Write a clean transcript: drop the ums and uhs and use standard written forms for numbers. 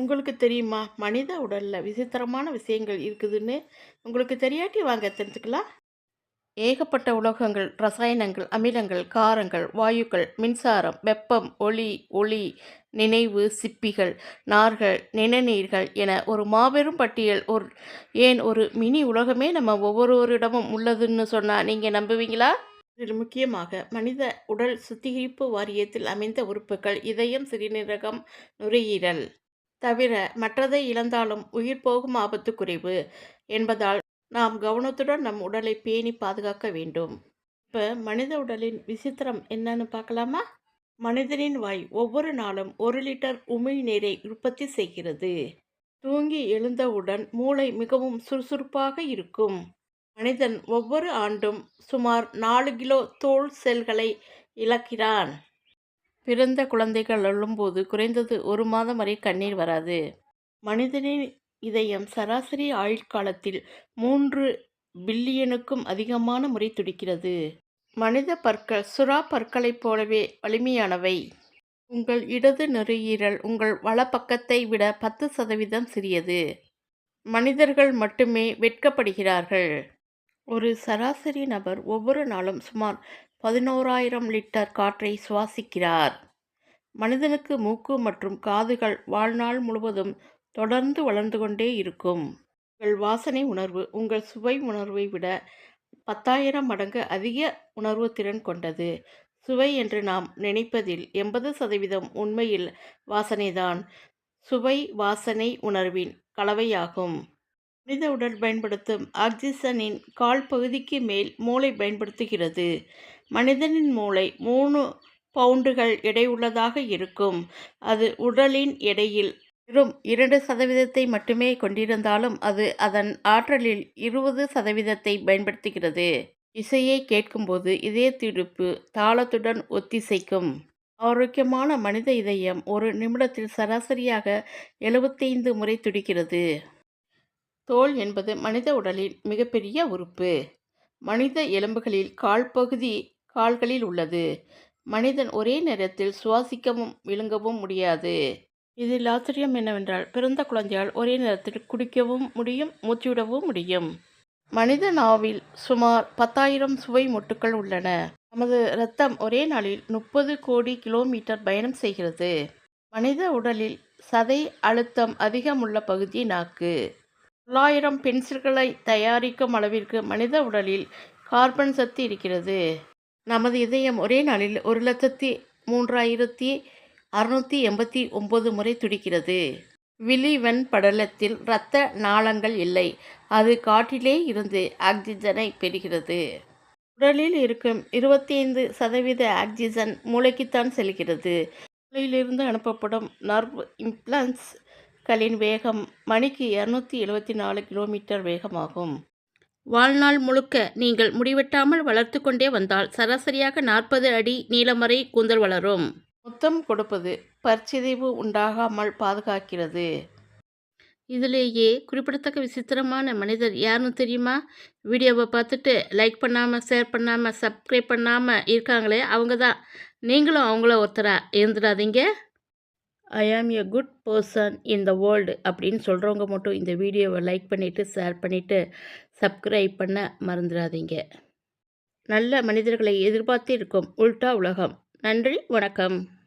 உங்களுக்கு தெரியுமா? மனித உடல்ல விசித்திரமான விஷயங்கள் இருக்குதுன்னு. உங்களுக்கு தெரியாட்டி வாங்க தெரிஞ்சுக்கலாம். ஏகப்பட்ட உலோகங்கள், ரசாயனங்கள், அமிலங்கள், காரங்கள், வாயுக்கள், மின்சாரம், வெப்பம், ஒளி, நினைவு, சிப்பிகள், நார்கள், நிணநீர்கள் என ஒரு மாபெரும் பட்டியல். ஏன் ஒரு மினி உலகமே நம்ம ஒவ்வொருவரிடமும் உள்ளதுன்னு சொன்னா நீங்க நம்புவீங்களா? இதில் முக்கியமாக மனித உடல் சுத்திகரிப்பு வாரியத்தில் அமைந்த உறுப்புகள் இதயம், சிறுநீரகம், நுரையீரல் தவிர மற்றதை இழந்தாலும் உயிர் போகும் ஆபத்து குறைவு என்பதால் நாம் கவனத்துடன் நம் உடலை பேணி பாதுகாக்க வேண்டும். இப்போ மனித உடலின் விசித்திரம் என்னன்னு பார்க்கலாமா? மனிதனின் வாய் ஒவ்வொரு நாளும் 1 லிட்டர் உமிழ்நீரை உற்பத்தி செய்கிறது. தூங்கி எழுந்தவுடன் மூளை மிகவும் சுறுசுறுப்பாக இருக்கும். மனிதன் ஒவ்வொரு ஆண்டும் சுமார் 4 கிலோ தோல் செல்களை இழக்கிறான். பிறந்த குழந்தைகள் அழும்போது குறைந்தது 1 மாதம் வரை கண்ணீர் வராது. மனிதனின் இதயம் சராசரி ஆயுட்காலத்தில் 3 பில்லியனுக்கும் அதிகமான முறை துடிக்கிறது. மனித பற்கள் சுறா பற்களைப் போலவே வலிமையானவை. உங்கள் இடது நுரையீரல் உங்கள் வலப்பக்கத்தை விட 10% சிறியது. மனிதர்கள் மட்டுமே வெட்கப்படுகிறார்கள். ஒரு சராசரி நபர் ஒவ்வொரு நாளும் சுமார் 11,000 லிட்டர் காற்றை சுவாசிக்கிறார். மனிதனுக்கு மூக்கு மற்றும் காதுகள் வாழ்நாள் முழுவதும் தொடர்ந்து வளர்ந்து கொண்டே இருக்கும். உங்கள் வாசனை உணர்வு உங்கள் சுவை உணர்வை விட 10,000 மடங்கு அதிக உணர்வு திறன் கொண்டது. சுவை என்று நாம் நினைப்பதில் 80% உண்மையில் வாசனைதான். சுவை வாசனை உணர்வின் கலவையாகும். மனித உடல் பயன்படுத்தும் ஆக்சிஜனின் 1/4 பகுதிக்கு மேல் மூளை பயன்படுத்துகிறது. மனிதனின் மூளை 3 பவுண்டுகள் எடையுள்ளதாக இருக்கும். அது உடலின் எடையில் வெறும் 2% மட்டுமே கொண்டிருந்தாலும் அது அதன் ஆற்றலில் 20% பயன்படுத்துகிறது. இசையை கேட்கும்போது இதய துடிப்பு தாளத்துடன் ஒத்திசைக்கும். ஆரோக்கியமான மனித இதயம் ஒரு நிமிடத்தில் சராசரியாக 75 முறை துடிக்கிறது. தோல் என்பது மனித உடலின் மிகப்பெரிய உறுப்பு. மனித எலும்புகளில் 1/4 பகுதி கால்களில் உள்ளது. மனிதன் ஒரே நேரத்தில் சுவாசிக்கவும் விழுங்கவும் முடியாது. இதில் ஆச்சரியம் என்னவென்றால் பிறந்த குழந்தையால் ஒரே நேரத்தில் குடிக்கவும் முடியும், மூச்சுவிடவும் முடியும். மனித நாவில் சுமார் 10,000 சுவை மொட்டுக்கள் உள்ளன. நமது இரத்தம் ஒரே நாளில் 30 கோடி கிலோமீட்டர் பயணம் செய்கிறது. மனித உடலில் சதை அழுத்தம் அதிகமுள்ள பகுதி நாக்கு. 900 பென்சில்களை தயாரிக்கும் அளவிற்கு மனித உடலில் கார்பன் சத்து இருக்கிறது. நமது இதயம் ஒரே நாளில் 1,03,689 முறை துடிக்கிறது. விழிவெண் படலத்தில் இரத்த நாளங்கள் இல்லை. அது காற்றிலே இருந்து ஆக்சிஜனை பெறுகிறது. உடலில் இருக்கும் 25% ஆக்சிஜன் மூளைக்குத்தான் செல்கிறது. மூளையிலிருந்து அனுப்பப்படும் நர்வ் இம்பல்ஸ்களின் வேகம் மணிக்கு 274 கிலோமீட்டர் வேகமாகும். வாழ்நாள் முழுக்க நீங்கள் முடிவெட்டாமல் வளர்த்து கொண்டே வந்தால் சராசரியாக 40 அடி நீளம் வரை கூந்தல் வளரும். முத்தம் கொடுப்பது பற்சிதைவு உண்டாகாமல் பாதுகாக்கிறது. இதிலேயே குறிப்பிடத்தக்க விசித்திரமான மனிதர் யாருன்னு தெரியுமா? வீடியோவை பார்த்துட்டு லைக் பண்ணாமல், ஷேர் பண்ணாமல், சப்ஸ்கிரைப் பண்ணாமல் இருக்காங்களே அவங்க தான். நீங்களும் அவங்கள ஒருத்தராக இருந்துடாதீங்க. ஐ ஆம் a good person in the world அப்படின்னு சொல்கிறவங்க மட்டும் இந்த வீடியோவை லைக் பண்ணிவிட்டு, ஷேர் பண்ணிவிட்டு, சப்ஸ்கிரைப் பண்ண மறந்துடாதீங்க. நல்ல மனிதர்களை எதிர்பார்த்து இருக்கும் உல்டா உலகம். நன்றி, வணக்கம்.